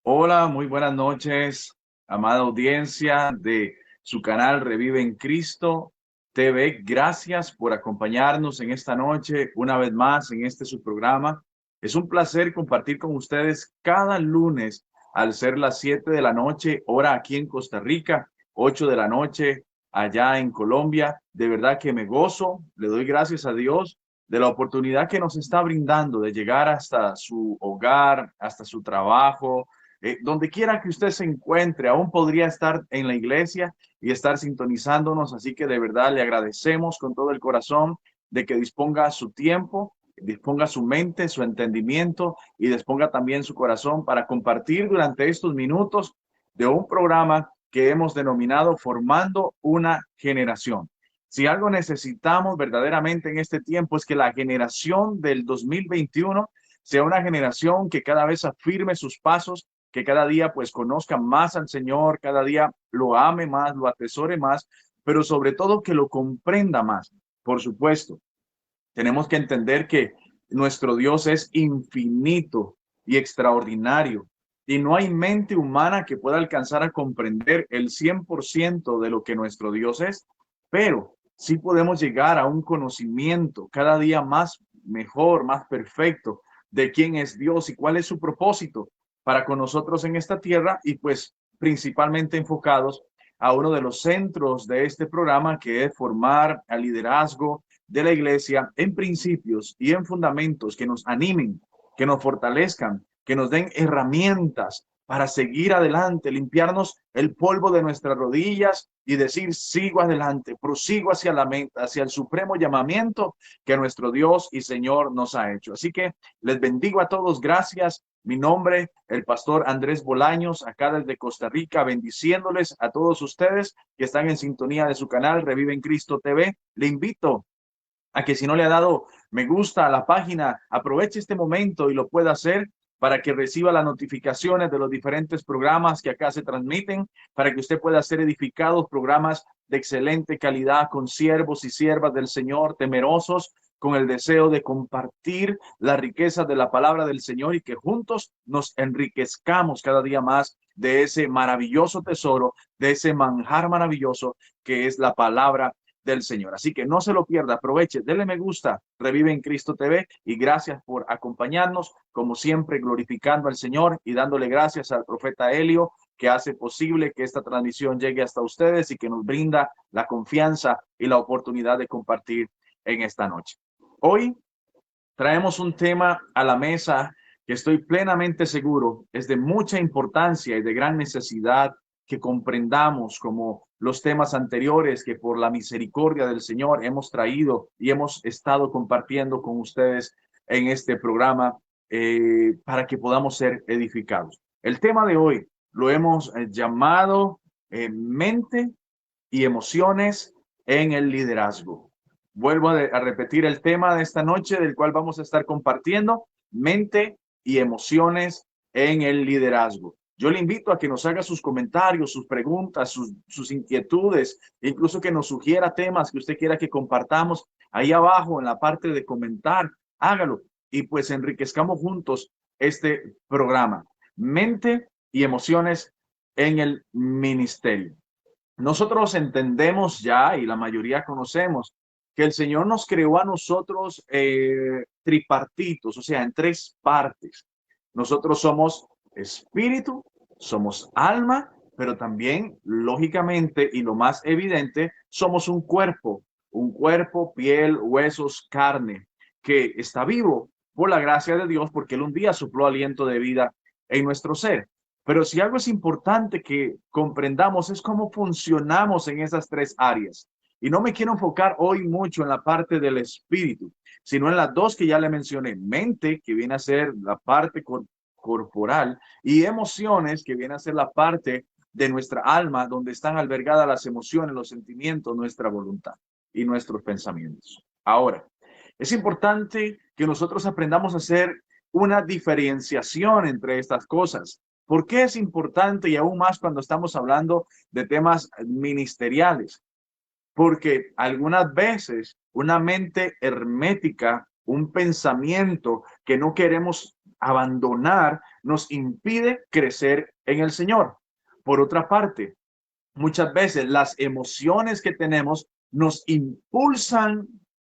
Hola, muy buenas noches, amada audiencia de su canal Revive en Cristo TV. Gracias por acompañarnos en esta noche, una vez más en este su programa. Es un placer compartir con ustedes cada lunes al ser las 7 de la noche, hora aquí en Costa Rica, 8 de la noche allá en Colombia. De verdad que me gozo, le doy gracias a Dios de la oportunidad que nos está brindando de llegar hasta su hogar, hasta su trabajo, donde quiera que usted se encuentre. Aún podría estar en la iglesia y estar sintonizándonos, así que de verdad le agradecemos con todo el corazón de que disponga su tiempo, disponga su mente, su entendimiento y disponga también su corazón para compartir durante estos minutos de un programa que hemos denominado Formando una Generación. Si algo necesitamos verdaderamente en este tiempo es que la generación del 2021 sea una generación que cada vez afirme sus pasos, que cada día pues conozca más al Señor, cada día lo ame más, lo atesore más, pero sobre todo que lo comprenda más. Por supuesto, tenemos que entender que nuestro Dios es infinito y extraordinario y no hay mente humana que pueda alcanzar a comprender el 100% de lo que nuestro Dios es, pero sí podemos llegar a un conocimiento cada día más mejor, más perfecto de quién es Dios y cuál es su propósito para con nosotros en esta tierra y pues principalmente enfocados a uno de los centros de este programa que es formar al liderazgo de la iglesia en principios y en fundamentos que nos animen, que nos fortalezcan, que nos den herramientas para seguir adelante, limpiarnos el polvo de nuestras rodillas y decir, sigo adelante, prosigo hacia la meta, hacia el supremo llamamiento que nuestro Dios y Señor nos ha hecho. Así que les bendigo a todos, gracias. Mi nombre, el pastor Andrés Bolaños, acá desde Costa Rica, bendiciéndoles a todos ustedes que están en sintonía de su canal Revive en Cristo TV. Le invito a que si no le ha dado me gusta a la página, aproveche este momento y lo pueda hacer para que reciba las notificaciones de los diferentes programas que acá se transmiten, para que usted pueda ser edificado, programas de excelente calidad con siervos y siervas del Señor, temerosos, con el deseo de compartir las riquezas de la palabra del Señor y que juntos nos enriquezcamos cada día más de ese maravilloso tesoro, de ese manjar maravilloso que es la palabra del Señor. Así que no se lo pierda, aproveche, denle me gusta, Revive en Cristo TV y gracias por acompañarnos, como siempre, glorificando al Señor y dándole gracias al profeta Helio que hace posible que esta transmisión llegue hasta ustedes y que nos brinda la confianza y la oportunidad de compartir en esta noche. Hoy traemos un tema a la mesa que estoy plenamente seguro es de mucha importancia y de gran necesidad que comprendamos como los temas anteriores que por la misericordia del Señor hemos traído y hemos estado compartiendo con ustedes en este programa para que podamos ser edificados. El tema de hoy lo hemos llamado mente y emociones en el liderazgo. Vuelvo a repetir el tema de esta noche del cual vamos a estar compartiendo, mente y emociones en el liderazgo. Yo le invito a que nos haga sus comentarios, sus preguntas, sus inquietudes, incluso que nos sugiera temas que usted quiera que compartamos ahí abajo en la parte de comentar, hágalo y pues enriquezcamos juntos este programa. Mente y emociones en el ministerio. Nosotros entendemos ya y la mayoría conocemos que el Señor nos creó a nosotros tripartitos, o sea, en tres partes. Nosotros somos espíritu, somos alma, pero también, lógicamente, y lo más evidente, somos un cuerpo, piel, huesos, carne, que está vivo por la gracia de Dios, porque Él un día sopló aliento de vida en nuestro ser. Pero si algo es importante que comprendamos es cómo funcionamos en esas tres áreas. Y no me quiero enfocar hoy mucho en la parte del espíritu, sino en las dos que ya le mencioné, mente, que viene a ser la parte corporal, y emociones, que viene a ser la parte de nuestra alma, donde están albergadas las emociones, los sentimientos, nuestra voluntad y nuestros pensamientos. Ahora, es importante que nosotros aprendamos a hacer una diferenciación entre estas cosas. ¿Por qué es importante y aún más cuando estamos hablando de temas ministeriales? Porque algunas veces una mente hermética, un pensamiento que no queremos abandonar nos impide crecer en el Señor. Por otra parte, muchas veces las emociones que tenemos nos impulsan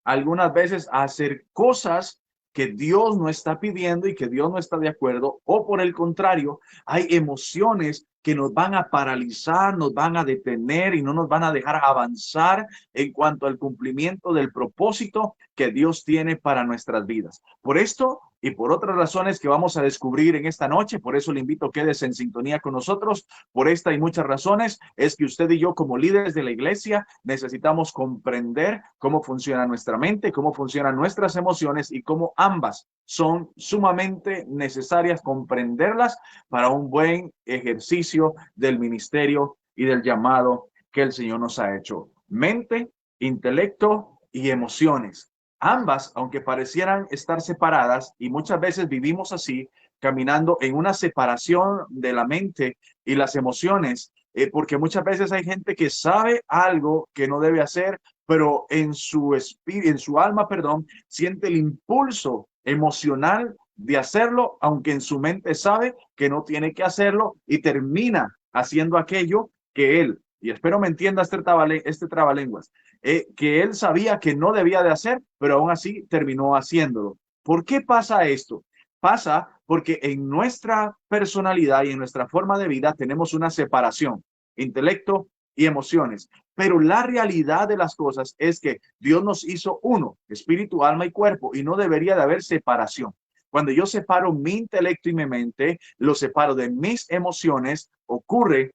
algunas veces a hacer cosas que Dios no está pidiendo y que Dios no está de acuerdo, o por el contrario, hay emociones que nos van a paralizar, nos van a detener y no nos van a dejar avanzar en cuanto al cumplimiento del propósito que Dios tiene para nuestras vidas. Por esto y por otras razones que vamos a descubrir en esta noche, por eso le invito a que quedes en sintonía con nosotros. Por esta y muchas razones es que usted y yo, como líderes de la iglesia, necesitamos comprender cómo funciona nuestra mente, cómo funcionan nuestras emociones y cómo ambas son sumamente necesarias comprenderlas para un buen ejercicio del ministerio y del llamado que el Señor nos ha hecho. Mente, intelecto y emociones. Ambas, aunque parecieran estar separadas, y muchas veces vivimos así, caminando en una separación de la mente y las emociones, porque muchas veces hay gente que sabe algo que no debe hacer, pero en su espíritu, en su alma, perdón, siente el impulso emocional de hacerlo, aunque en su mente sabe que no tiene que hacerlo y termina haciendo aquello que él, y espero me entienda este trabalenguas, que él sabía que no debía de hacer, pero aún así terminó haciéndolo. ¿Por qué pasa esto? Pasa porque en nuestra personalidad y en nuestra forma de vida tenemos una separación, intelecto y emociones. Pero la realidad de las cosas es que Dios nos hizo uno, espíritu, alma y cuerpo, y no debería de haber separación. Cuando yo separo mi intelecto y mi mente, lo separo de mis emociones, ocurre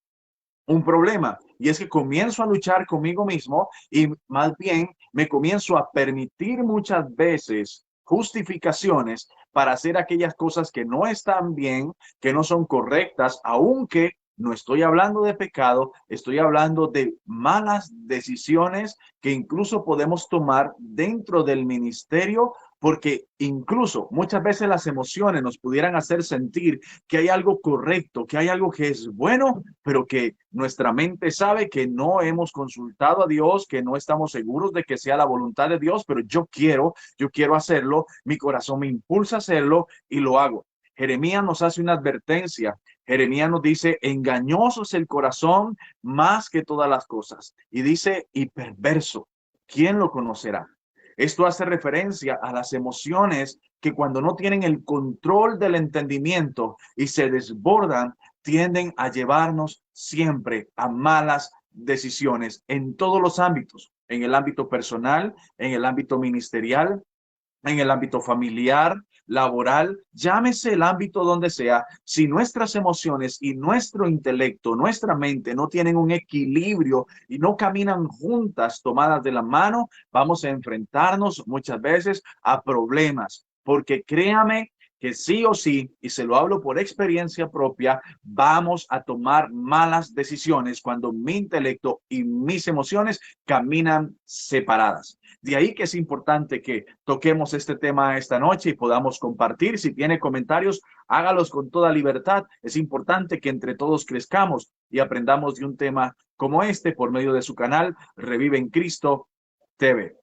un problema, y es que comienzo a luchar conmigo mismo y más bien me comienzo a permitir muchas veces justificaciones para hacer aquellas cosas que no están bien, que no son correctas, aunque no estoy hablando de pecado, estoy hablando de malas decisiones que incluso podemos tomar dentro del ministerio, porque incluso muchas veces las emociones nos pudieran hacer sentir que hay algo correcto, que hay algo que es bueno, pero que nuestra mente sabe que no hemos consultado a Dios, que no estamos seguros de que sea la voluntad de Dios, pero yo quiero hacerlo, mi corazón me impulsa a hacerlo y lo hago. Jeremías nos hace una advertencia. Jeremías nos dice, engañoso es el corazón más que todas las cosas. Y dice, y perverso, ¿quién lo conocerá? Esto hace referencia a las emociones que cuando no tienen el control del entendimiento y se desbordan, tienden a llevarnos siempre a malas decisiones en todos los ámbitos, en el ámbito personal, en el ámbito ministerial, en el ámbito familiar, laboral, llámese el ámbito donde sea. Si nuestras emociones y nuestro intelecto, nuestra mente no tienen un equilibrio y no caminan juntas, tomadas de la mano, vamos a enfrentarnos muchas veces a problemas, porque créame que sí o sí, y se lo hablo por experiencia propia, vamos a tomar malas decisiones cuando mi intelecto y mis emociones caminan separadas. De ahí que es importante que toquemos este tema esta noche y podamos compartir. Si tiene comentarios, hágalos con toda libertad. Es importante que entre todos crezcamos y aprendamos de un tema como este por medio de su canal Revive en Cristo TV.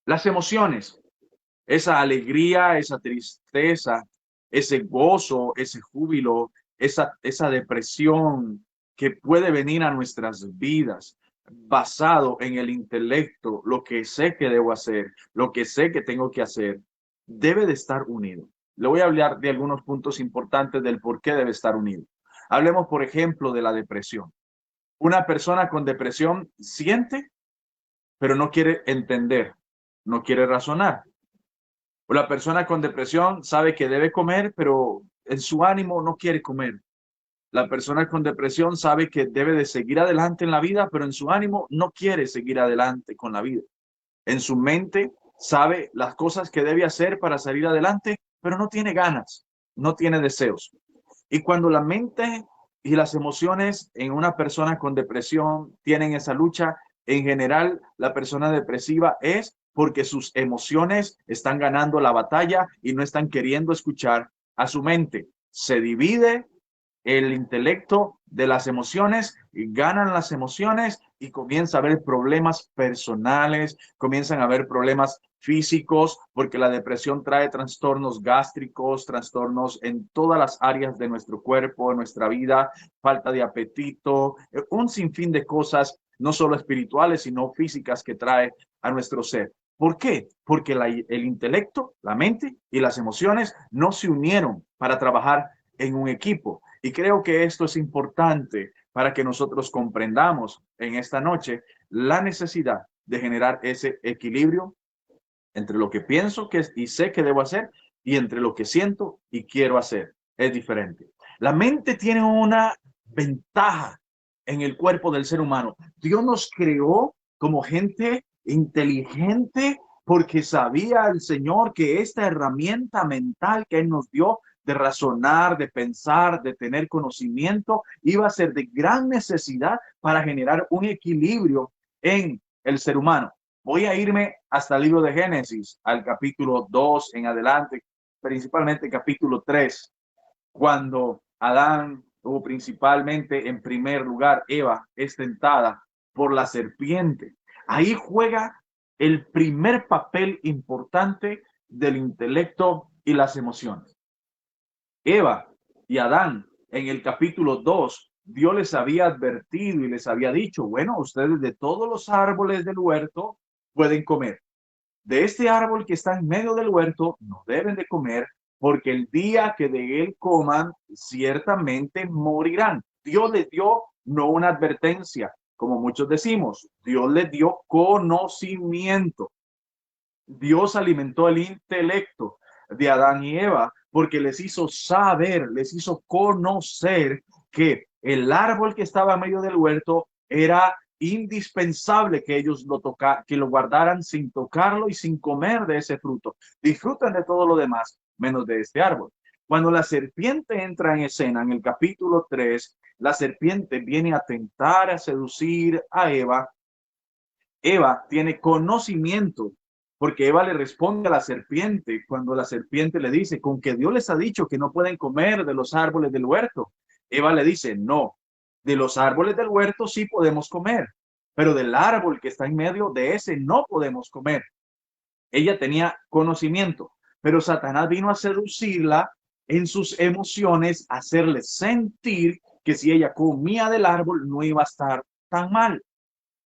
Las emociones, esa alegría, esa tristeza, ese gozo, ese júbilo, esa depresión que puede venir a nuestras vidas basado en el intelecto, lo que sé que debo hacer, lo que sé que tengo que hacer, debe de estar unido. Le voy a hablar de algunos puntos importantes del por qué debe estar unido. Hablemos, por ejemplo, de la depresión. Una persona con depresión siente, pero no quiere entender, no quiere razonar. O la persona con depresión sabe que debe comer, pero en su ánimo no quiere comer. La persona con depresión sabe que debe de seguir adelante en la vida, pero en su ánimo no quiere seguir adelante con la vida. En su mente sabe las cosas que debe hacer para salir adelante, pero no tiene ganas, no tiene deseos. Y cuando la mente y las emociones en una persona con depresión tienen esa lucha, en general la persona depresiva es porque sus emociones están ganando la batalla y no están queriendo escuchar a su mente. Se divide el intelecto de las emociones y ganan las emociones y comienza a haber problemas personales, comienzan a haber problemas físicos, porque la depresión trae trastornos gástricos, trastornos en todas las áreas de nuestro cuerpo, nuestra vida, falta de apetito, un sinfín de cosas, no solo espirituales, sino físicas que trae a nuestro ser. ¿Por qué? Porque el intelecto, la mente y las emociones no se unieron para trabajar en un equipo. Y creo que esto es importante para que nosotros comprendamos en esta noche la necesidad de generar ese equilibrio entre lo que pienso que y sé que debo hacer y entre lo que siento y quiero hacer. Es diferente. La mente tiene una ventaja en el cuerpo del ser humano. Dios nos creó como gente inteligente porque sabía el Señor que esta herramienta mental que Él nos dio de razonar, de pensar, de tener conocimiento, iba a ser de gran necesidad para generar un equilibrio en el ser humano. Voy a irme hasta el libro de Génesis, al capítulo 2 en adelante, principalmente capítulo 3, cuando Adán, o principalmente en primer lugar Eva, es tentada por la serpiente. Ahí juega el primer papel importante del intelecto y las emociones. Eva y Adán, en el capítulo 2, Dios les había advertido y les había dicho, bueno, ustedes de todos los árboles del huerto pueden comer. De este árbol que está en medio del huerto no deben de comer, porque el día que de él coman, ciertamente morirán. Dios les dio no una advertencia, como muchos decimos, Dios les dio conocimiento. Dios alimentó el intelecto de Adán y Eva porque les hizo saber, les hizo conocer que el árbol que estaba en medio del huerto era indispensable que ellos que lo guardaran sin tocarlo y sin comer de ese fruto. Disfrutan de todo lo demás, menos de este árbol. Cuando la serpiente entra en escena en el capítulo 3, la serpiente viene a tentar, a seducir a Eva. Eva tiene conocimiento, porque Eva le responde a la serpiente cuando la serpiente le dice, con que Dios les ha dicho que no pueden comer de los árboles del huerto. Eva le dice, no, de los árboles del huerto sí podemos comer, pero del árbol que está en medio de ese no podemos comer. Ella tenía conocimiento, pero Satanás vino a seducirla en sus emociones, a hacerle sentir que si ella comía del árbol no iba a estar tan mal,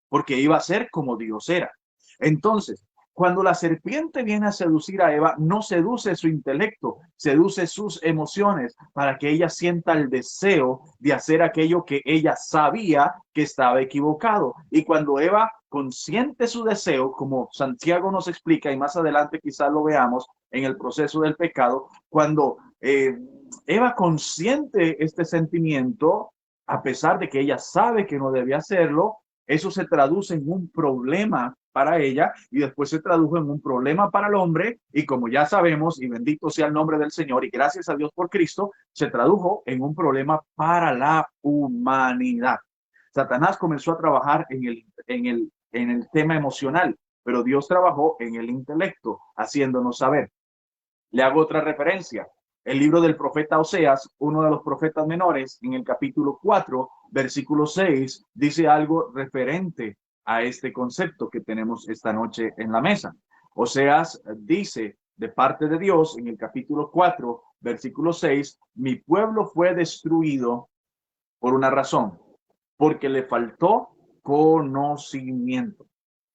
porque iba a ser como Dios era. Entonces, cuando la serpiente viene a seducir a Eva, no seduce su intelecto, seduce sus emociones para que ella sienta el deseo de hacer aquello que ella sabía que estaba equivocado. Y cuando Eva consiente su deseo, como Santiago nos explica, y más adelante quizás lo veamos en el proceso del pecado, cuando Eva consiente este sentimiento, a pesar de que ella sabe que no debe hacerlo, eso se traduce en un problema para ella y después se tradujo en un problema para el hombre y como ya sabemos, y bendito sea el nombre del Señor y gracias a Dios por Cristo, se tradujo en un problema para la humanidad. Satanás comenzó a trabajar en el tema emocional, pero Dios trabajó en el intelecto, haciéndonos saber. Le hago otra referencia. El libro del profeta Oseas, uno de los profetas menores, en el capítulo 4, versículo 6, dice algo referente a este concepto que tenemos esta noche en la mesa. Oseas dice de parte de Dios en el capítulo 4, versículo 6, mi pueblo fue destruido por una razón, porque le faltó conocimiento.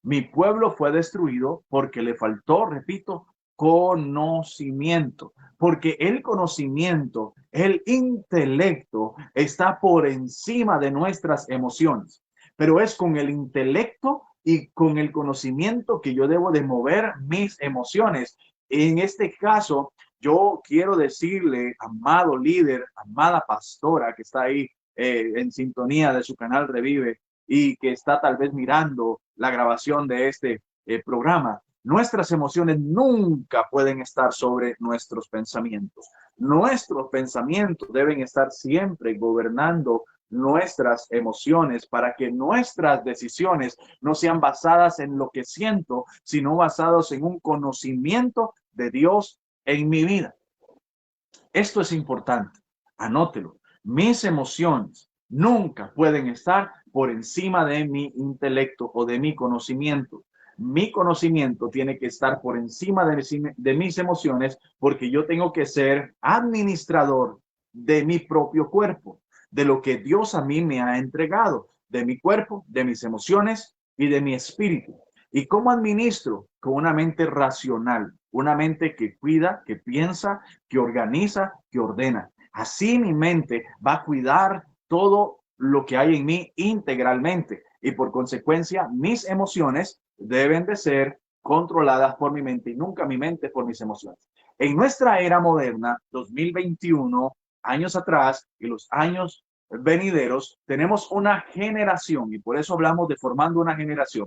Mi pueblo fue destruido porque le faltó, repito, conocimiento, porque el conocimiento, el intelecto está por encima de nuestras emociones, pero es con el intelecto y con el conocimiento que yo debo de mover mis emociones. En este caso, yo quiero decirle, amado líder, amada pastora que está ahí en sintonía de su canal Revive y que está tal vez mirando la grabación de este programa, nuestras emociones nunca pueden estar sobre nuestros pensamientos. Nuestros pensamientos deben estar siempre gobernando nuestras emociones para que nuestras decisiones no sean basadas en lo que siento, sino basadas en un conocimiento de Dios en mi vida. Esto es importante, anótelo. Mis emociones nunca pueden estar por encima de mi intelecto o de mi conocimiento. Mi conocimiento tiene que estar por encima de mis emociones porque yo tengo que ser administrador de mi propio cuerpo, de lo que Dios a mí me ha entregado, de mi cuerpo, de mis emociones y de mi espíritu. ¿Y cómo administro? Con una mente racional, una mente que cuida, que piensa, que organiza, que ordena. Así mi mente va a cuidar todo lo que hay en mí integralmente y por consecuencia mis emociones deben de ser controladas por mi mente y nunca mi mente por mis emociones. En nuestra era moderna, 2021, años atrás y los años venideros, tenemos una generación y por eso hablamos de formando una generación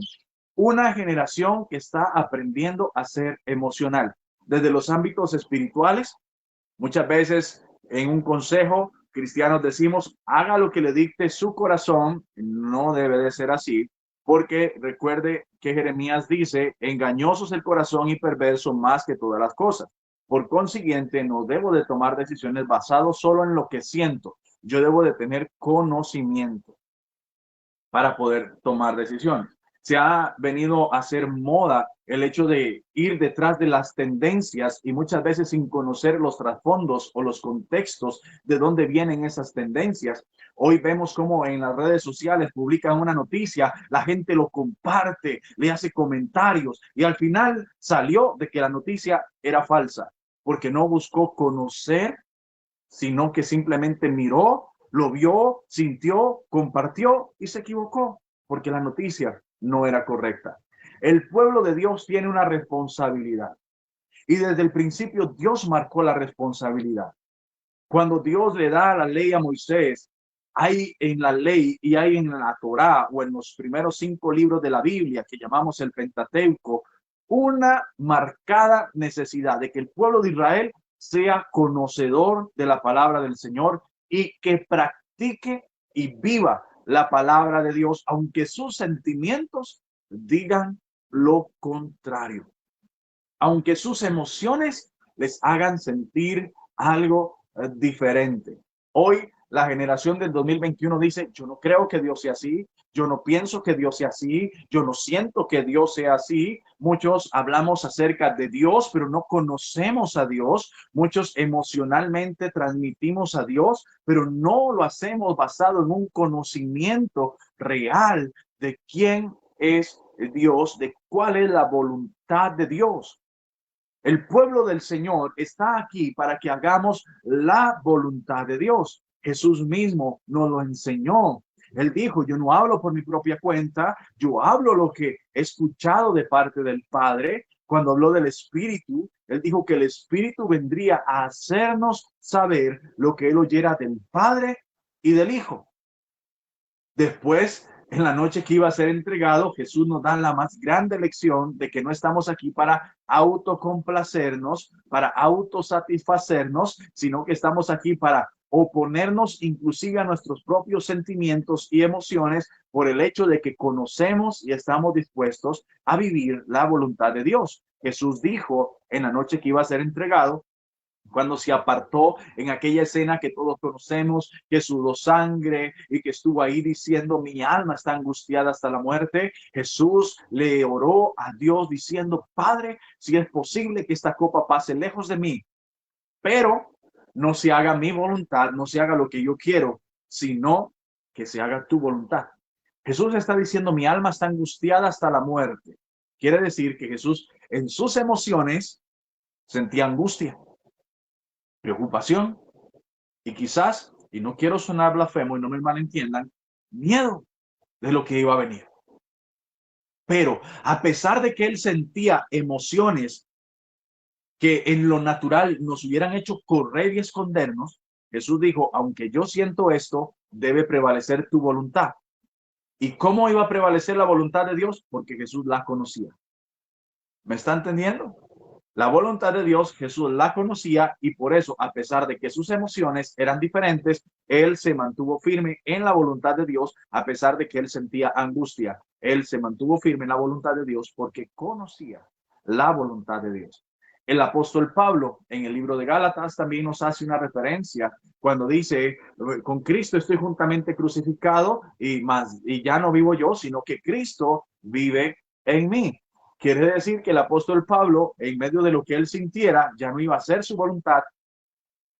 que está aprendiendo a ser emocional desde los ámbitos espirituales. Muchas veces en un consejo cristianos decimos, haga lo que le dicte su corazón. No debe de ser así, porque recuerde que Jeremías dice, engañoso es el corazón y perverso más que todas las cosas. Por consiguiente, no debo de tomar decisiones basadas solo en lo que siento. Yo debo de tener conocimiento para poder tomar decisiones. Se ha venido a hacer moda el hecho de ir detrás de las tendencias y muchas veces sin conocer los trasfondos o los contextos de dónde vienen esas tendencias. Hoy vemos cómo en las redes sociales publican una noticia, la gente lo comparte, le hace comentarios y al final salió de que la noticia era falsa porque no buscó conocer, sino que simplemente miró, lo vio, sintió, compartió y se equivocó porque la noticia no era correcta. El pueblo de Dios tiene una responsabilidad y desde el principio Dios marcó la responsabilidad. Cuando Dios le da la ley a Moisés, hay en la ley y hay en la Torá o en los primeros 5 libros de la Biblia que llamamos el Pentateuco, una marcada necesidad de que el pueblo de Israel sea conocedor de la palabra del Señor y que practique y viva la palabra de Dios, aunque sus sentimientos digan lo contrario, aunque sus emociones les hagan sentir algo diferente. Hoy la generación del 2021 dice, yo no creo que Dios sea así, yo no pienso que Dios sea así, yo no siento que Dios sea así. Muchos hablamos acerca de Dios, pero no conocemos a Dios. Muchos emocionalmente transmitimos a Dios, pero no lo hacemos basado en un conocimiento real de quién es Dios, de cuál es la voluntad de Dios. El pueblo del Señor está aquí para que hagamos la voluntad de Dios. Jesús mismo nos lo enseñó. Él dijo, yo no hablo por mi propia cuenta, yo hablo lo que he escuchado de parte del Padre. Cuando habló del Espíritu, él dijo que el Espíritu vendría a hacernos saber lo que él oyera del Padre y del Hijo. Después, en la noche que iba a ser entregado, Jesús nos da la más grande lección de que no estamos aquí para autocomplacernos, para autosatisfacernos, sino que estamos aquí para oponernos inclusive a nuestros propios sentimientos y emociones por el hecho de que conocemos y estamos dispuestos a vivir la voluntad de Dios. Jesús dijo en la noche que iba a ser entregado, cuando se apartó en aquella escena que todos conocemos, que sudó sangre y que estuvo ahí diciendo, mi alma está angustiada hasta la muerte. Jesús le oró a Dios diciendo, Padre, si es posible que esta copa pase lejos de mí, pero no se haga mi voluntad, no se haga lo que yo quiero, sino que se haga tu voluntad. Jesús está diciendo, mi alma está angustiada hasta la muerte. Quiere decir que Jesús en sus emociones sentía angustia, preocupación y quizás, y no quiero sonar blasfemo y no me malentiendan, miedo de lo que iba a venir. Pero a pesar de que él sentía emociones que en lo natural nos hubieran hecho correr y escondernos, Jesús dijo, aunque yo siento esto, debe prevalecer tu voluntad. ¿Y cómo iba a prevalecer la voluntad de Dios? Porque Jesús la conocía. ¿Me está entendiendo? La voluntad de Dios, Jesús la conocía y por eso, a pesar de que sus emociones eran diferentes, él se mantuvo firme en la voluntad de Dios, a pesar de que él sentía angustia. Él se mantuvo firme en la voluntad de Dios porque conocía la voluntad de Dios. El apóstol Pablo en el libro de Gálatas también nos hace una referencia cuando dice, con Cristo estoy juntamente crucificado y ya no vivo yo, sino que Cristo vive en mí. Quiere decir que el apóstol Pablo, en medio de lo que él sintiera, ya no iba a ser su voluntad,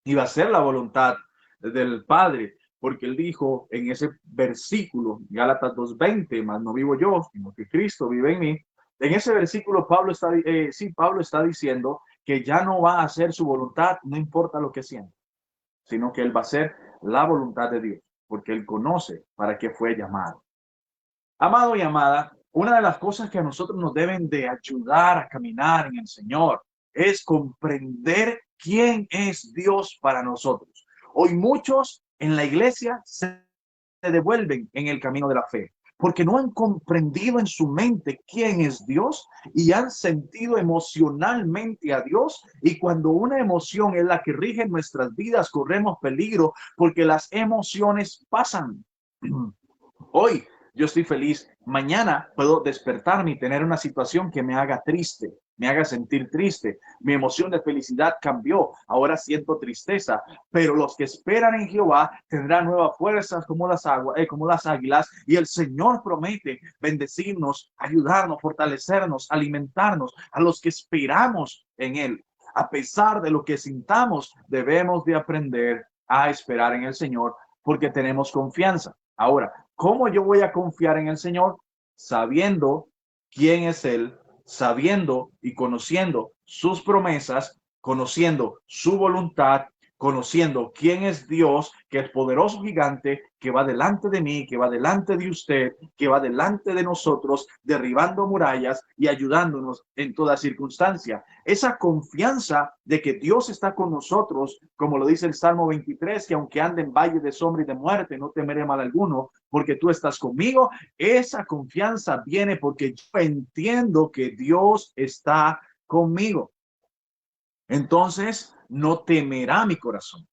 iba a ser la voluntad del Padre, porque él dijo en ese versículo, Gálatas 2:20, más no vivo yo, sino que Cristo vive en mí. En ese versículo Pablo está diciendo que ya no va a hacer su voluntad, no importa lo que sienta, sino que él va a hacer la voluntad de Dios, porque él conoce para qué fue llamado. Amado y amada, una de las cosas que a nosotros nos deben de ayudar a caminar en el Señor es comprender quién es Dios para nosotros. Hoy muchos en la iglesia se devuelven en el camino de la fe porque no han comprendido en su mente quién es Dios y han sentido emocionalmente a Dios, y cuando una emoción es la que rige nuestras vidas, corremos peligro porque las emociones pasan. Hoy yo estoy feliz, mañana puedo despertarme y tener una situación que me haga triste, me haga sentir triste. Mi emoción de felicidad cambió, ahora siento tristeza, pero los que esperan en Jehová tendrán nuevas fuerzas como las águilas, y el Señor promete bendecirnos, ayudarnos, fortalecernos, alimentarnos a los que esperamos en Él. A pesar de lo que sintamos, debemos de aprender a esperar en el Señor porque tenemos confianza. Ahora, ¿cómo yo voy a confiar en el Señor? Sabiendo quién es Él, sabiendo y conociendo sus promesas, conociendo su voluntad, conociendo quién es Dios, que es poderoso gigante, que va delante de mí, que va delante de usted, que va delante de nosotros, derribando murallas y ayudándonos en toda circunstancia. Esa confianza de que Dios está con nosotros, como lo dice el Salmo 23, que aunque ande en valle de sombra y de muerte, no temeré mal alguno, porque tú estás conmigo. Esa confianza viene porque yo entiendo que Dios está conmigo. Entonces, no temerá mi corazón.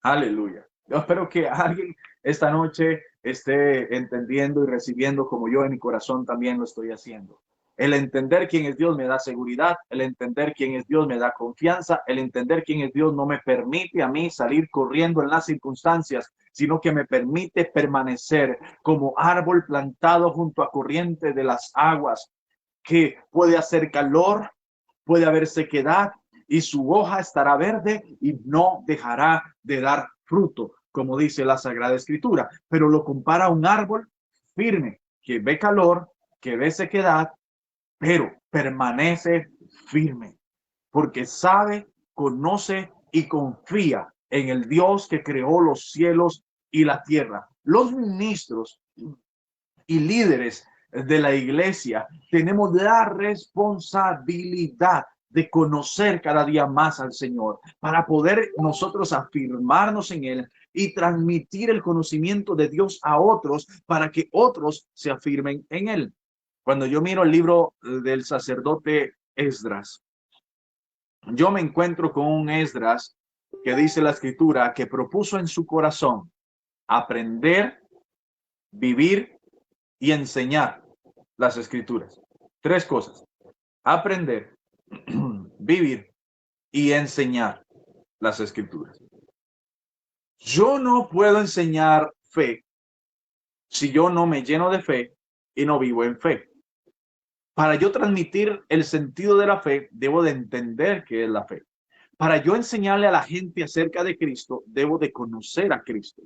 Aleluya. Yo espero que alguien esta noche esté entendiendo y recibiendo como yo en mi corazón también lo estoy haciendo. El entender quién es Dios me da seguridad, el entender quién es Dios me da confianza, el entender quién es Dios no me permite a mí salir corriendo en las circunstancias, sino que me permite permanecer como árbol plantado junto a corriente de las aguas, que puede hacer calor, puede haber sequedad, y su hoja estará verde y no dejará de dar fruto, como dice la Sagrada Escritura. Pero lo compara a un árbol firme, que ve calor, que ve sequedad, pero permanece firme, porque sabe, conoce y confía en el Dios que creó los cielos y la tierra. Los ministros y líderes de la iglesia tenemos la responsabilidad de conocer cada día más al Señor para poder nosotros afirmarnos en Él y transmitir el conocimiento de Dios a otros para que otros se afirmen en Él. Cuando yo miro el libro del sacerdote Esdras, yo me encuentro con un Esdras que dice la escritura que propuso en su corazón aprender, vivir y enseñar las escrituras. Tres cosas: aprender, vivir y enseñar las escrituras. Yo no puedo enseñar fe si yo no me lleno de fe y no vivo en fe. Para yo transmitir el sentido de la fe, debo de entender qué es la fe. Para yo enseñarle a la gente acerca de Cristo, debo de conocer a Cristo.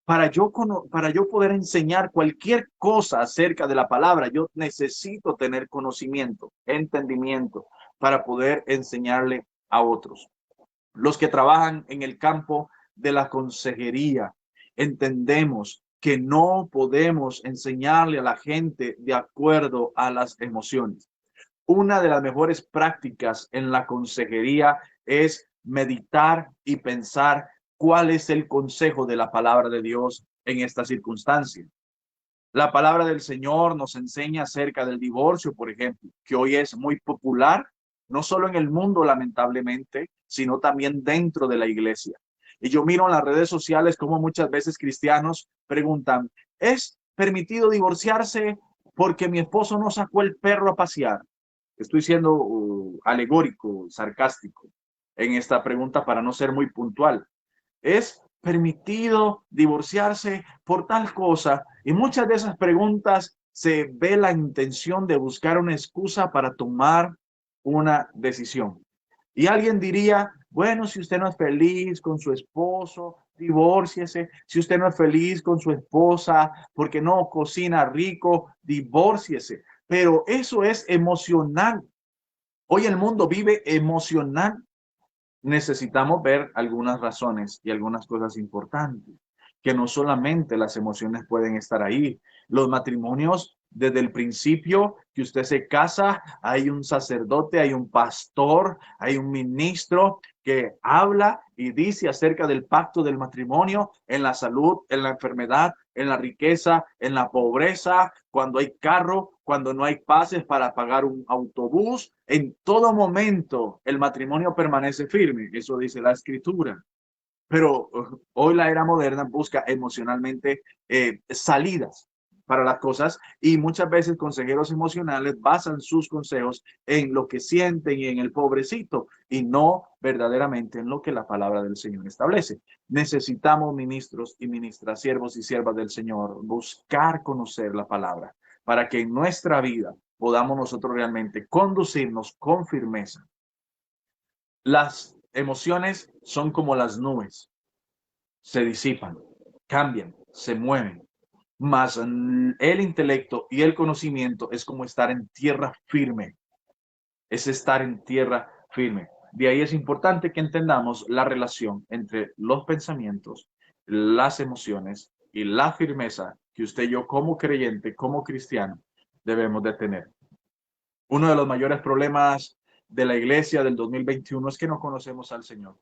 Para yo poder enseñar cualquier cosa acerca de la palabra, yo necesito tener conocimiento, entendimiento, para poder enseñarle a otros. Los que trabajan en el campo de la consejería, entendemos que no podemos enseñarle a la gente de acuerdo a las emociones. Una de las mejores prácticas en la consejería es meditar y pensar cuál es el consejo de la palabra de Dios en esta circunstancia. La palabra del Señor nos enseña acerca del divorcio, por ejemplo, que hoy es muy popular, no solo en el mundo, lamentablemente, sino también dentro de la iglesia. Y yo miro en las redes sociales como muchas veces cristianos preguntan, ¿es permitido divorciarse porque mi esposo no sacó el perro a pasear? Estoy siendo alegórico, sarcástico en esta pregunta para no ser muy puntual. ¿Es permitido divorciarse por tal cosa? Y muchas de esas preguntas se ve la intención de buscar una excusa para tomar una decisión. Y alguien diría, bueno, si usted no es feliz con su esposo, divórciese. Si usted no es feliz con su esposa porque no cocina rico, divórciese. Pero eso es emocional. Hoy el mundo vive emocional. Necesitamos ver algunas razones y algunas cosas importantes, que no solamente las emociones pueden estar ahí. Los matrimonios, desde el principio que usted se casa, hay un sacerdote, hay un pastor, hay un ministro que habla y dice acerca del pacto del matrimonio en la salud, en la enfermedad, en la riqueza, en la pobreza, cuando hay carro, cuando no hay pases para pagar un autobús. En todo momento el matrimonio permanece firme, eso dice la escritura. Pero hoy la era moderna busca emocionalmente salidas para las cosas, y muchas veces consejeros emocionales basan sus consejos en lo que sienten y en el pobrecito, y no verdaderamente en lo que la palabra del Señor establece. Necesitamos, ministros y ministras, siervos y siervas del Señor, buscar conocer la palabra para que en nuestra vida podamos nosotros realmente conducirnos con firmeza. Las emociones son como las nubes, se disipan, cambian, se mueven. Mas el intelecto y el conocimiento es como estar en tierra firme, es estar en tierra firme. De ahí es importante que entendamos la relación entre los pensamientos, las emociones y la firmeza que usted y yo como creyente, como cristiano, debemos de tener. Uno de los mayores problemas de la iglesia del 2021 es que no conocemos al Señor.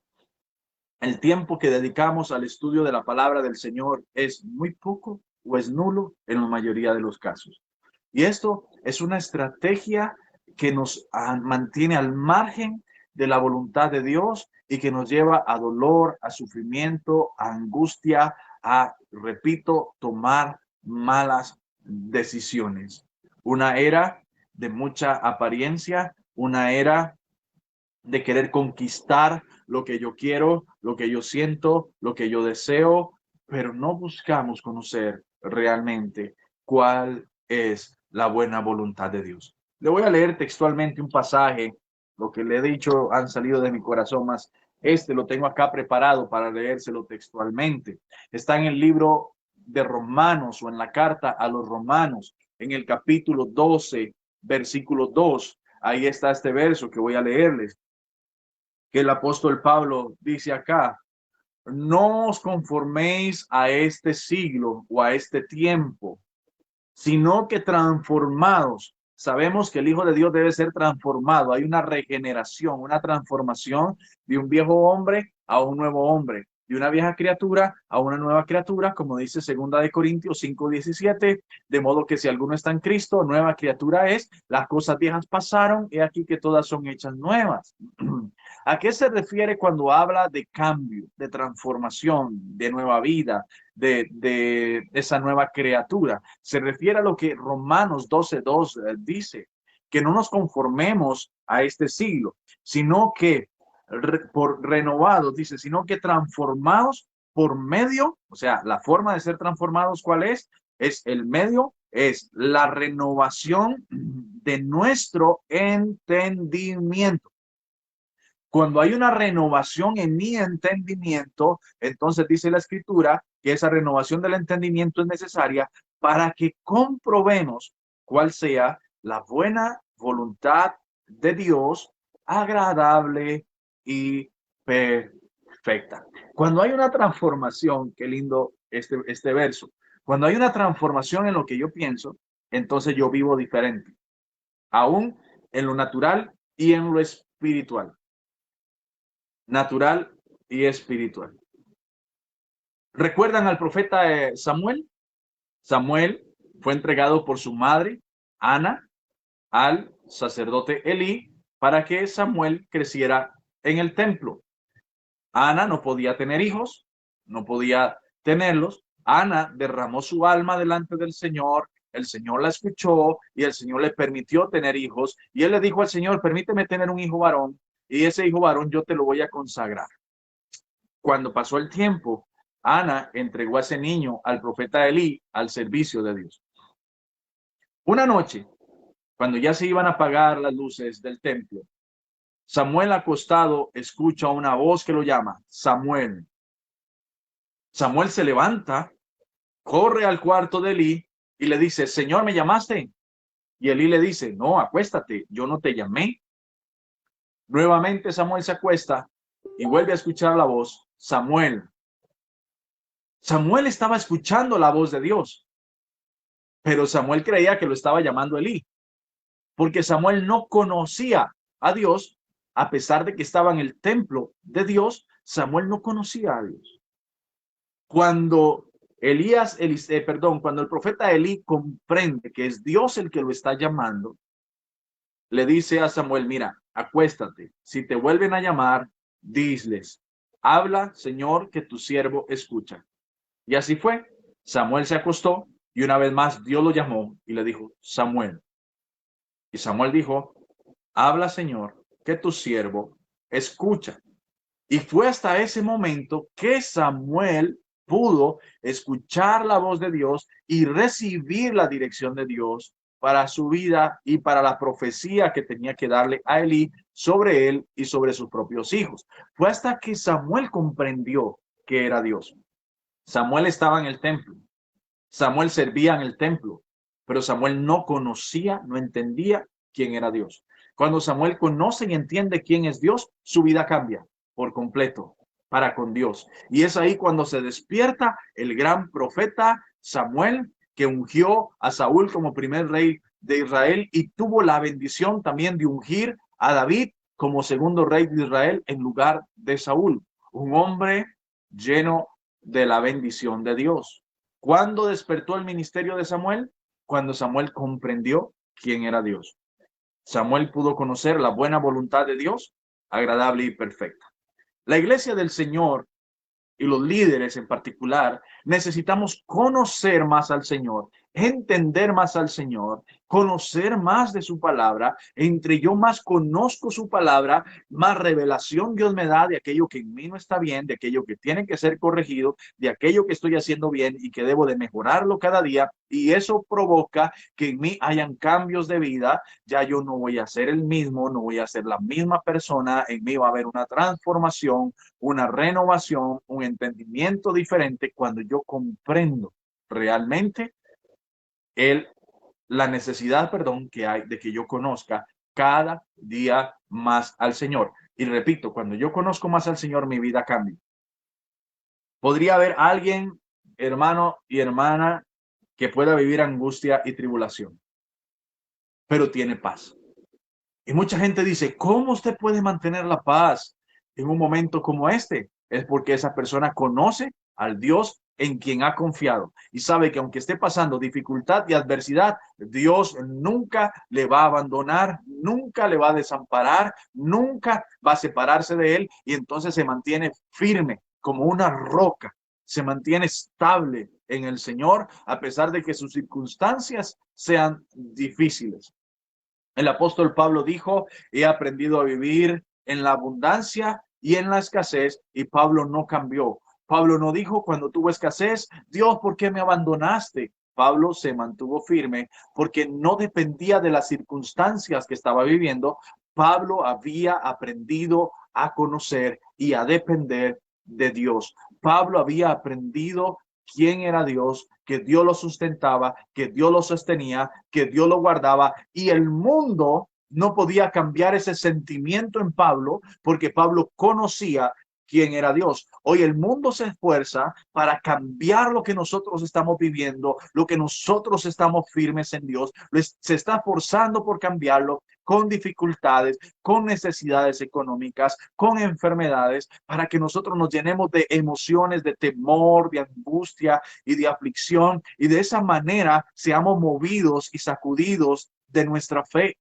El tiempo que dedicamos al estudio de la palabra del Señor es muy poco o es nulo en la mayoría de los casos. Y esto es una estrategia que nos mantiene al margen de la voluntad de Dios y que nos lleva a dolor, a sufrimiento, a angustia, a, repito, tomar malas decisiones. Una era de mucha apariencia, una era de querer conquistar lo que yo quiero, lo que yo siento, lo que yo deseo, pero no buscamos conocer realmente cuál es la buena voluntad de Dios. Le voy a leer textualmente un pasaje, lo que le he dicho han salido de mi corazón, más este lo tengo acá preparado para leérselo textualmente. Está en el libro de Romanos o en la carta a los Romanos, en el capítulo 12, versículo 2. Ahí está este verso que voy a leerles, que el apóstol Pablo dice acá: no os conforméis a este siglo o a este tiempo, sino que transformados. Sabemos que el Hijo de Dios debe ser transformado. Hay una regeneración, una transformación de un viejo hombre a un nuevo hombre, de una vieja criatura a una nueva criatura, como dice 2 Corintios 5:17, de modo que si alguno está en Cristo, nueva criatura es, las cosas viejas pasaron, he aquí que todas son hechas nuevas. ¿A qué se refiere cuando habla de cambio, de transformación, de nueva vida, de esa nueva criatura? Se refiere a lo que Romanos 12:2 dice, que no nos conformemos a este siglo, sino que por renovados, dice, sino que transformados por medio, o sea, la forma de ser transformados, ¿cuál es? Es el medio, es la renovación de nuestro entendimiento. Cuando hay una renovación en mi entendimiento, entonces dice la escritura que esa renovación del entendimiento es necesaria para que comprobemos cuál sea la buena voluntad de Dios, agradable y perfecta. Cuando hay una transformación, qué lindo este verso, cuando hay una transformación en lo que yo pienso, entonces yo vivo diferente, aún en lo natural y en lo espiritual. Natural y espiritual. ¿Recuerdan al profeta Samuel? Samuel fue entregado por su madre, Ana, al sacerdote Elí, para que Samuel creciera en el templo. Ana no podía tener hijos, no podía tenerlos. Ana derramó su alma delante del Señor el Señor la escuchó y el Señor le permitió tener hijos. Y él le dijo al Señor, permíteme tener un hijo varón y ese hijo varón yo te lo voy a consagrar. Cuando pasó el tiempo, Ana entregó a ese niño al profeta Elí al servicio de Dios. Una noche, cuando ya se iban a apagar las luces del templo, Samuel acostado escucha una voz que lo llama, Samuel. Samuel se levanta, corre al cuarto de Elí y le dice, Señor, ¿me llamaste? Y Elí le dice, no, acuéstate, yo no te llamé. Nuevamente Samuel se acuesta y vuelve a escuchar la voz, Samuel. Samuel estaba escuchando la voz de Dios, pero Samuel creía que lo estaba llamando Elí, porque Samuel no conocía a Dios, a pesar de que estaba en el templo de Dios, Samuel no conocía a Dios. Cuando cuando el profeta Elí comprende que es Dios el que lo está llamando, le dice a Samuel, mira, acuéstate, si te vuelven a llamar, diles, habla, Señor, que tu siervo escucha. Y así fue. Samuel se acostó y una vez más Dios lo llamó y le dijo, Samuel. Y Samuel dijo, habla, Señor, que tu siervo escucha. Y fue hasta ese momento que Samuel pudo escuchar la voz de Dios y recibir la dirección de Dios para su vida y para la profecía que tenía que darle a Elí sobre él y sobre sus propios hijos. Fue hasta que Samuel comprendió que era Dios. Samuel estaba en el templo. Samuel servía en el templo, pero Samuel no conocía, no entendía quién era Dios. Cuando Samuel conoce y entiende quién es Dios, su vida cambia por completo para con Dios. Y es ahí cuando se despierta el gran profeta Samuel, que ungió a Saúl como primer rey de Israel y tuvo la bendición también de ungir a David como segundo rey de Israel en lugar de Saúl, un hombre lleno de la bendición de Dios. ¿Cuándo despertó el ministerio de Samuel? Cuando Samuel comprendió quién era Dios. Samuel pudo conocer la buena voluntad de Dios, agradable y perfecta. La iglesia del Señor y los líderes en particular, necesitamos conocer más al Señor, entender más al Señor, conocer más de su palabra. Entre yo más conozco su palabra, más revelación Dios me da de aquello que en mí no está bien, de aquello que tiene que ser corregido, de aquello que estoy haciendo bien y que debo de mejorarlo cada día. Y eso provoca que en mí hayan cambios de vida. Ya yo no voy a ser el mismo, no voy a ser la misma persona. En mí va a haber una transformación, una renovación, un entendimiento diferente cuando yo comprendo realmente la necesidad, que hay de que yo conozca cada día más al Señor. Y repito, cuando yo conozco más al Señor, mi vida cambia. Podría haber alguien, hermano y hermana, que pueda vivir angustia y tribulación, pero tiene paz. Y mucha gente dice, ¿cómo usted puede mantener la paz en un momento como este? Es porque esa persona conoce al Dios en quien ha confiado y sabe que aunque esté pasando dificultad y adversidad, Dios nunca le va a abandonar, nunca le va a desamparar, nunca va a separarse de él y entonces se mantiene firme como una roca, se mantiene estable en el Señor a pesar de que sus circunstancias sean difíciles. El apóstol Pablo dijo, he aprendido a vivir en la abundancia y en la escasez, y Pablo no cambió. Pablo no dijo cuando tuvo escasez, Dios, ¿por qué me abandonaste? Pablo se mantuvo firme porque no dependía de las circunstancias que estaba viviendo. Pablo había aprendido a conocer y a depender de Dios. Pablo había aprendido quién era Dios, que Dios lo sustentaba, que Dios lo sostenía, que Dios lo guardaba, y el mundo no podía cambiar ese sentimiento en Pablo porque Pablo conocía quién era Dios. Hoy el mundo se esfuerza para cambiar lo que nosotros estamos viviendo, lo que nosotros estamos firmes en Dios, se está forzando por cambiarlo con dificultades, con necesidades económicas, con enfermedades, para que nosotros nos llenemos de emociones, de temor, de angustia y de aflicción, y de esa manera seamos movidos y sacudidos de nuestra fe.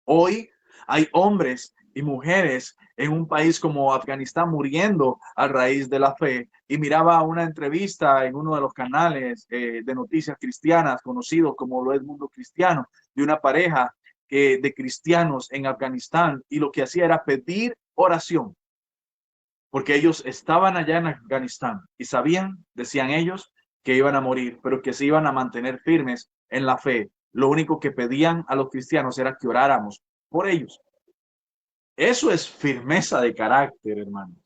Hoy hay hombres y mujeres en un país como Afganistán muriendo a raíz de la fe. Y miraba una entrevista en uno de los canales de noticias cristianas, conocido como lo es Mundo Cristiano, de una pareja de cristianos en Afganistán, y lo que hacía era pedir oración, porque ellos estaban allá en Afganistán y sabían, decían ellos, que iban a morir, pero que se iban a mantener firmes en la fe. Lo único que pedían a los cristianos era que oráramos por ellos. Eso es firmeza de carácter, hermano.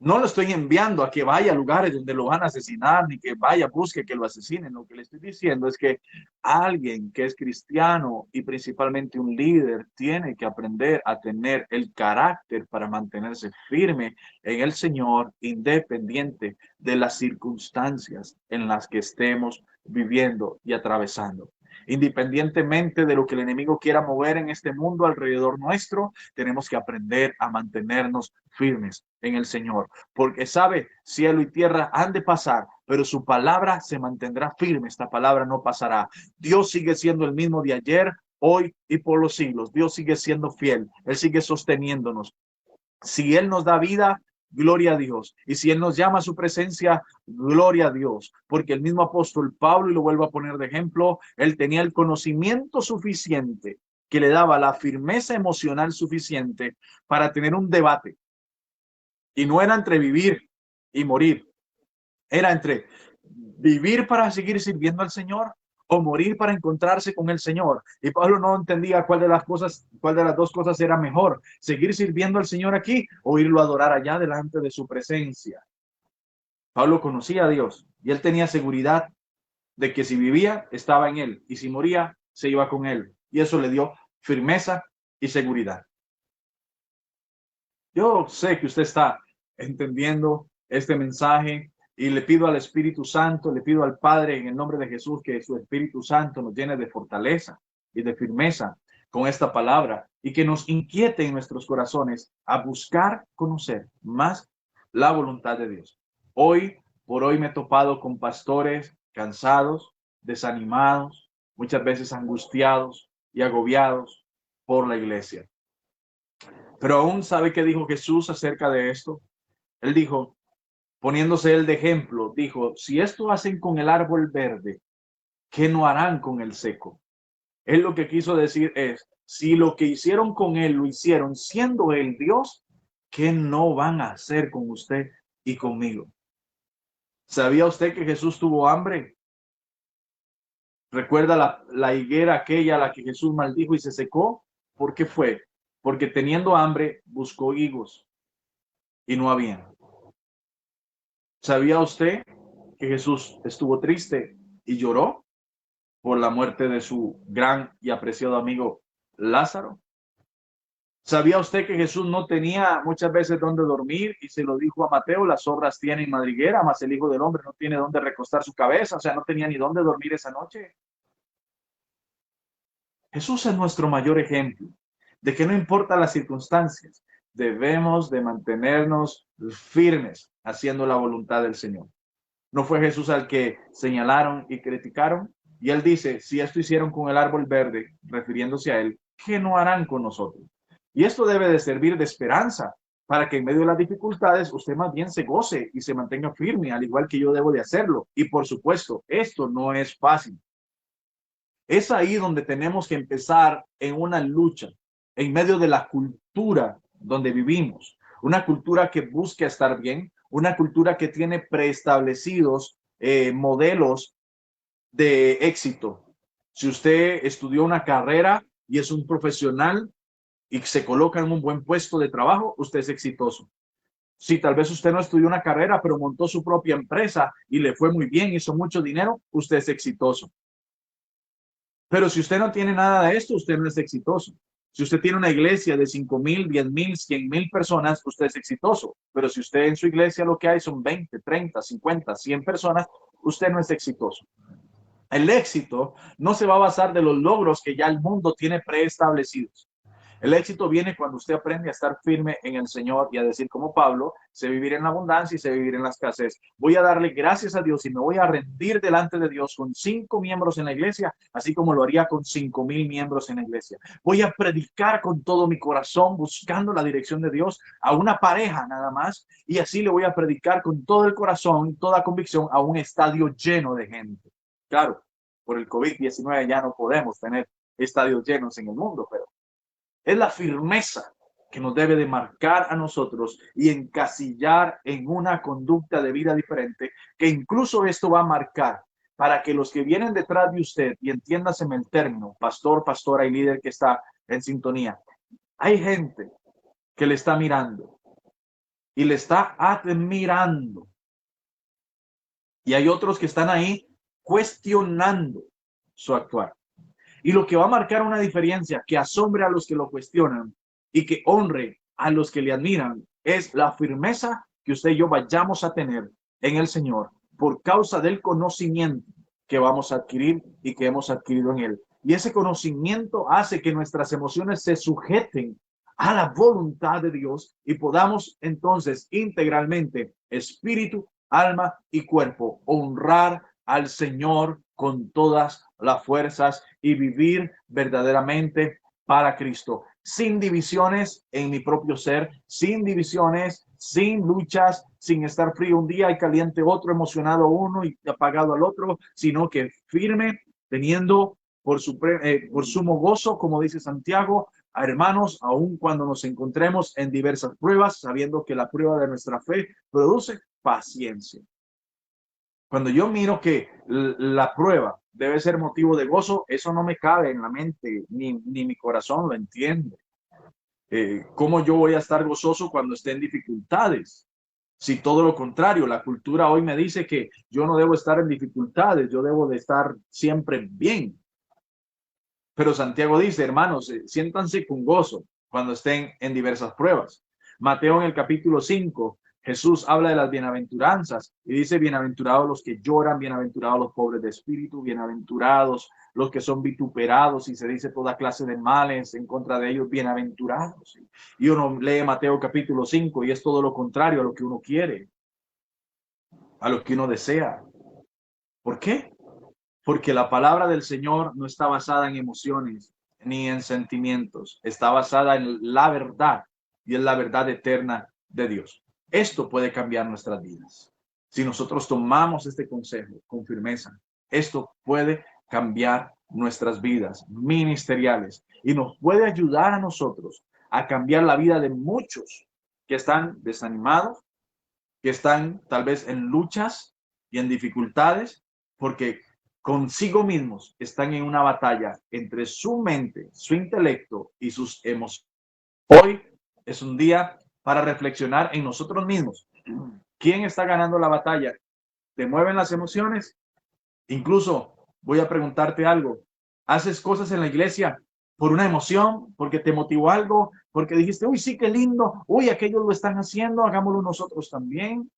No lo estoy enviando a que vaya a lugares donde lo van a asesinar, ni que vaya, busque que lo asesinen. Lo que le estoy diciendo es que alguien que es cristiano y principalmente un líder tiene que aprender a tener el carácter para mantenerse firme en el Señor, independiente de las circunstancias en las que estemos viviendo y atravesando. Independientemente de lo que el enemigo quiera mover en este mundo alrededor nuestro, tenemos que aprender a mantenernos firmes en el Señor, porque sabe, cielo y tierra han de pasar, pero su palabra se mantendrá firme. Esta palabra no pasará. Dios sigue siendo el mismo de ayer, hoy y por los siglos. Dios sigue siendo fiel. Él sigue sosteniéndonos. Si Él nos da vida, gloria a Dios. Y si Él nos llama a su presencia, gloria a Dios. Porque el mismo apóstol Pablo, y lo vuelvo a poner de ejemplo, él tenía el conocimiento suficiente que le daba la firmeza emocional suficiente para tener un debate. Y no era entre vivir y morir. Era entre vivir para seguir sirviendo al Señor o morir para encontrarse con el Señor. Y Pablo no entendía cuál de las dos cosas era mejor, seguir sirviendo al Señor aquí o irlo a adorar allá delante de su presencia. Pablo conocía a Dios y él tenía seguridad de que si vivía, estaba en él, y si moría, se iba con él. Y eso le dio firmeza y seguridad. Yo sé que usted está entendiendo este mensaje, y le pido al Espíritu Santo, le pido al Padre en el nombre de Jesús que su Espíritu Santo nos llene de fortaleza y de firmeza con esta palabra, y que nos inquiete en nuestros corazones a buscar conocer más la voluntad de Dios. Hoy por hoy me he topado con pastores cansados, desanimados, muchas veces angustiados y agobiados por la iglesia. Pero aún sabe qué dijo Jesús acerca de esto. Él dijo, poniéndose él de ejemplo, dijo, si esto hacen con el árbol verde, ¿qué no harán con el seco? Él lo que quiso decir es, si lo que hicieron con él lo hicieron siendo él Dios, ¿qué no van a hacer con usted y conmigo? ¿Sabía usted que Jesús tuvo hambre? ¿Recuerda la higuera aquella a la que Jesús maldijo y se secó? ¿Por qué fue? Porque teniendo hambre buscó higos y no habían. ¿Sabía usted que Jesús estuvo triste y lloró por la muerte de su gran y apreciado amigo Lázaro? ¿Sabía usted que Jesús no tenía muchas veces dónde dormir? Y se lo dijo a Mateo, las zorras tienen madriguera, mas el Hijo del Hombre no tiene dónde recostar su cabeza. O sea, no tenía ni dónde dormir esa noche. Jesús es nuestro mayor ejemplo de que no importa las circunstancias, debemos de mantenernos firmes haciendo la voluntad del Señor. ¿No fue Jesús al que señalaron y criticaron? Y él dice, si esto hicieron con el árbol verde, refiriéndose a él, ¿qué no harán con nosotros? Y esto debe de servir de esperanza para que en medio de las dificultades usted más bien se goce y se mantenga firme, al igual que yo debo de hacerlo. Y por supuesto, esto no es fácil. Es ahí donde tenemos que empezar en una lucha, en medio de la cultura donde vivimos. Una cultura que busca estar bien, una cultura que tiene preestablecidos modelos de éxito. Si usted estudió una carrera y es un profesional y se coloca en un buen puesto de trabajo, usted es exitoso. Si tal vez usted no estudió una carrera, pero montó su propia empresa y le fue muy bien, hizo mucho dinero, usted es exitoso. Pero si usted no tiene nada de esto, usted no es exitoso. Si usted tiene una iglesia de 5,000, 10,000, 100,000 personas, usted es exitoso. Pero si usted en su iglesia lo que hay son 20, 30, 50, 100 personas, usted no es exitoso. El éxito no se va a basar de los logros que ya el mundo tiene preestablecidos. El éxito viene cuando usted aprende a estar firme en el Señor y a decir como Pablo, sé vivir en la abundancia y sé vivir en la escasez. Voy a darle gracias a Dios y me voy a rendir delante de Dios con 5 miembros en la iglesia, así como lo haría con 5,000 miembros en la iglesia. Voy a predicar con todo mi corazón, buscando la dirección de Dios a una pareja nada más, y así le voy a predicar con todo el corazón, toda convicción a un estadio lleno de gente. Claro, por el COVID-19 ya no podemos tener estadios llenos en el mundo, pero es la firmeza que nos debe de marcar a nosotros y encasillar en una conducta de vida diferente, que incluso esto va a marcar para que los que vienen detrás de usted, y entiéndaseme el término, pastor, pastora y líder que está en sintonía, hay gente que le está mirando y le está admirando, y hay otros que están ahí cuestionando su actuar. Y lo que va a marcar una diferencia que asombre a los que lo cuestionan y que honre a los que le admiran es la firmeza que usted y yo vayamos a tener en el Señor por causa del conocimiento que vamos a adquirir y que hemos adquirido en Él. Y ese conocimiento hace que nuestras emociones se sujeten a la voluntad de Dios y podamos entonces integralmente, espíritu, alma y cuerpo, honrar al Señor con todas las fuerzas y vivir verdaderamente para Cristo, sin divisiones en mi propio ser, sin divisiones, sin luchas, sin estar frío un día y caliente otro, emocionado uno y apagado al otro, sino que firme, teniendo por sumo gozo, como dice Santiago, a hermanos, aun cuando nos encontremos en diversas pruebas, sabiendo que la prueba de nuestra fe produce paciencia. Cuando yo miro que la prueba debe ser motivo de gozo, eso no me cabe en la mente, ni mi corazón lo entiende. ¿Cómo yo voy a estar gozoso cuando esté en dificultades? Si todo lo contrario, la cultura hoy me dice que yo no debo estar en dificultades, yo debo de estar siempre bien. Pero Santiago dice, hermanos, siéntanse con gozo cuando estén en diversas pruebas. Mateo en el capítulo 5, Jesús habla de las bienaventuranzas y dice, bienaventurados los que lloran, bienaventurados los pobres de espíritu, bienaventurados los que son vituperados, y se dice toda clase de males en contra de ellos, bienaventurados. Y uno lee Mateo capítulo 5 y es todo lo contrario a lo que uno quiere, a lo que uno desea. ¿Por qué? Porque la palabra del Señor no está basada en emociones ni en sentimientos, está basada en la verdad y en la verdad eterna de Dios. Esto puede cambiar nuestras vidas. Si nosotros tomamos este consejo con firmeza, esto puede cambiar nuestras vidas ministeriales y nos puede ayudar a nosotros a cambiar la vida de muchos que están desanimados, que están tal vez en luchas y en dificultades, porque consigo mismos están en una batalla entre su mente, su intelecto y sus emociones. Hoy es un día para reflexionar en nosotros mismos. ¿Quién está ganando la batalla? ¿Te mueven las emociones? Incluso voy a preguntarte algo. ¿Haces cosas en la iglesia por una emoción, porque te motivó algo, porque dijiste, uy, sí, qué lindo, uy, aquellos lo están haciendo, hagámoslo nosotros también?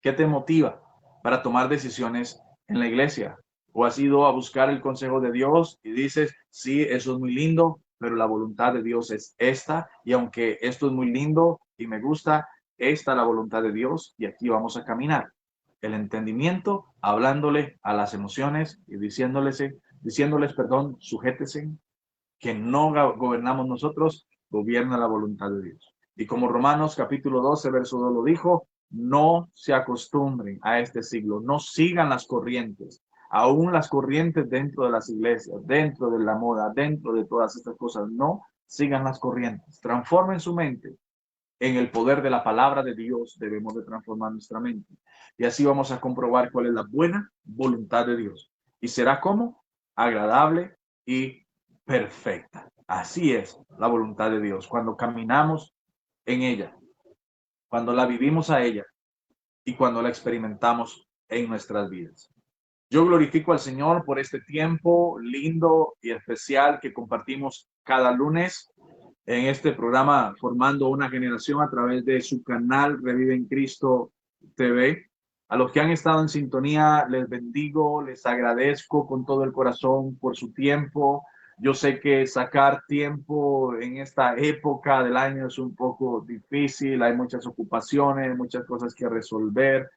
¿Qué te motiva para tomar decisiones en la iglesia? ¿O has ido a buscar el consejo de Dios y dices, sí, eso es muy lindo, pero la voluntad de Dios es esta, y aunque esto es muy lindo y me gusta, esta es la voluntad de Dios y aquí vamos a caminar? El entendimiento, hablándole a las emociones y diciéndoles, perdón, sujétese, que no gobernamos nosotros, gobierna la voluntad de Dios. Y como Romanos capítulo 12, verso 2 lo dijo, no se acostumbren a este siglo, no sigan las corrientes, aún las corrientes dentro de las iglesias, dentro de la moda, dentro de todas estas cosas, no sigan las corrientes, transformen su mente. En el poder de la palabra de Dios debemos de transformar nuestra mente. Y así vamos a comprobar cuál es la buena voluntad de Dios. Y será como agradable y perfecta. Así es la voluntad de Dios. Cuando caminamos en ella, cuando la vivimos a ella y cuando la experimentamos en nuestras vidas. Yo glorifico al Señor por este tiempo lindo y especial que compartimos cada lunes en este programa Formando una Generación a través de su canal Revive en Cristo TV. A los que han estado en sintonía, les bendigo, les agradezco con todo el corazón por su tiempo, Yo sé que sacar tiempo en esta época del año es un poco difícil, hay muchas ocupaciones, muchas cosas que resolver.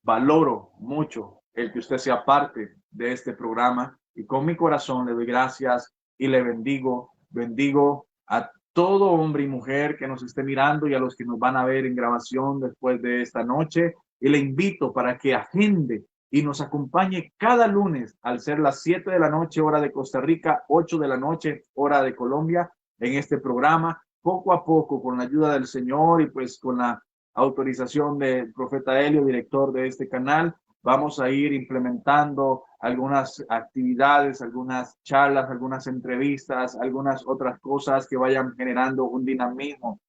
Valoro mucho el que usted sea parte de este programa y con mi corazón le doy gracias y le bendigo. Bendigo a todo hombre y mujer que nos esté mirando y a los que nos van a ver en grabación después de esta noche. Y le invito para que agende y nos acompañe cada lunes al ser las 7 de la noche, hora de Costa Rica, 8 de la noche, hora de Colombia, en este programa. Poco a poco, con la ayuda del Señor y pues con la autorización del profeta Helio, director de este canal, vamos a ir implementando algunas actividades, algunas charlas, algunas entrevistas, algunas otras cosas que vayan generando un dinamismo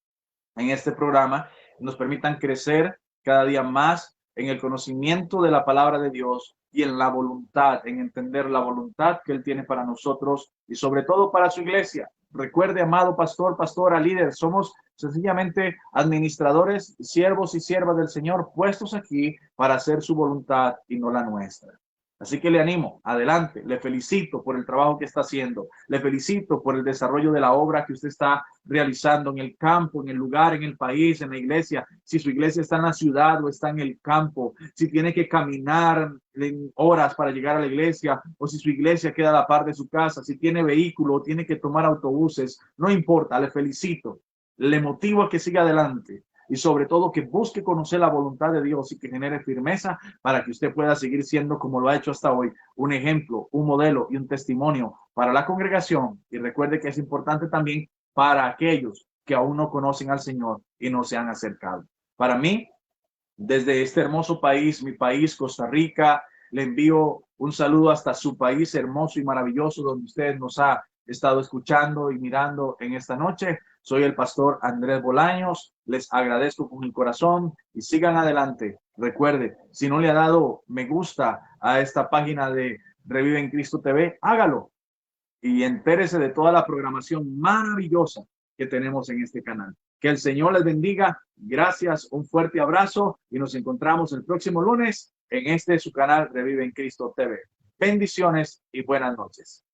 en este programa, nos permitan crecer cada día más en el conocimiento de la palabra de Dios y en la voluntad, en entender la voluntad que Él tiene para nosotros y sobre todo para su iglesia. Recuerde, amado pastor, pastora, líder, somos sencillamente administradores, siervos y siervas del Señor, puestos aquí para hacer su voluntad y no la nuestra. Así que le animo, adelante, le felicito por el trabajo que está haciendo, le felicito por el desarrollo de la obra que usted está realizando en el campo, en el lugar, en el país, en la iglesia. Si su iglesia está en la ciudad o está en el campo, si tiene que caminar en horas para llegar a la iglesia o si su iglesia queda a la par de su casa, si tiene vehículo o tiene que tomar autobuses, no importa, le felicito, le motivo a que siga adelante y sobre todo que busque conocer la voluntad de Dios y que genere firmeza para que usted pueda seguir siendo, como lo ha hecho hasta hoy, un ejemplo, un modelo y un testimonio para la congregación. Y recuerde que es importante también para aquellos que aún no conocen al Señor y no se han acercado. Para mí, desde este hermoso país, mi país, Costa Rica, le envío un saludo hasta su país hermoso y maravilloso donde usted nos ha estado escuchando y mirando en esta noche. Soy el pastor Andrés Bolaños. Les agradezco con mi corazón y sigan adelante. Recuerde, si no le ha dado me gusta a esta página de Revive en Cristo TV, hágalo y entérese de toda la programación maravillosa que tenemos en este canal. Que el Señor les bendiga. Gracias, un fuerte abrazo y nos encontramos el próximo lunes en este su canal Revive en Cristo TV. Bendiciones y buenas noches.